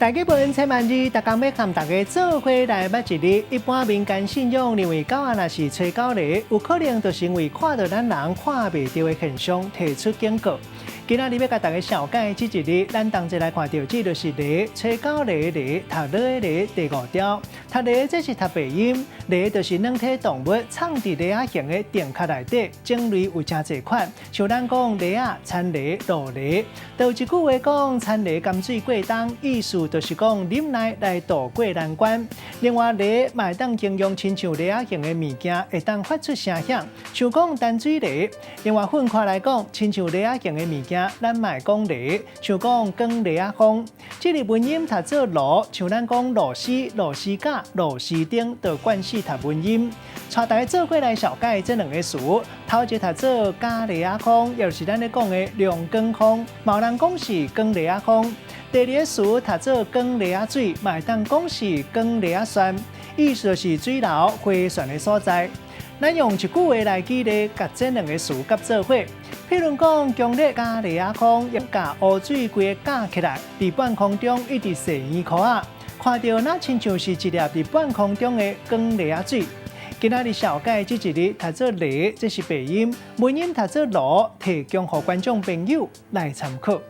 大基本千万字，大家要和大家做伙来捌一日。一般民间信仰认为狗仔若是吹狗犁，有可能就是因为看到咱人看袂到的现象，提出警告。今仔日要甲大家小解这一日，咱同齐来看到，这就是犁，吹狗犁犁，读犁的犁第5条。读犁这是读鼻音，犁就是软体动物藏伫犁仔形的电壳内底，种类有真侪款，像咱讲犁仔、田犁、路犁。有一句话讲，田犁甘水过冬，意思就是讲忍耐来渡过难关。另外，犁嘛会当形容亲像犁仔形的物件，会当发出声响，像讲淡水犁。另外，分开来讲，亲像犁仔形的物件。咱嘛会讲犁，像讲光犁仔风。这个文音读做螺，像咱讲螺丝、螺丝架、螺丝钉，都惯系读文音。带大家做伙来小解这2个词。头一个读做假犁仔风，也就是咱咧讲的亮光风，嘛有人讲是光犁仔风。第2个词读做光犁仔水，嘛会当讲是光犁仔泉，意思就是水流回旋的所在。咱用一句话来举例，甲这2个词夹做伙。譬如讲，强烈假犁仔风，要甲污水规个架起来，伫半空中一直射圆箍仔，看到那亲像是一粒伫半空中的光犁仔水。今仔日小解这一日读做犁，这是鼻音，文音读做螺，提供予观众朋友来参考。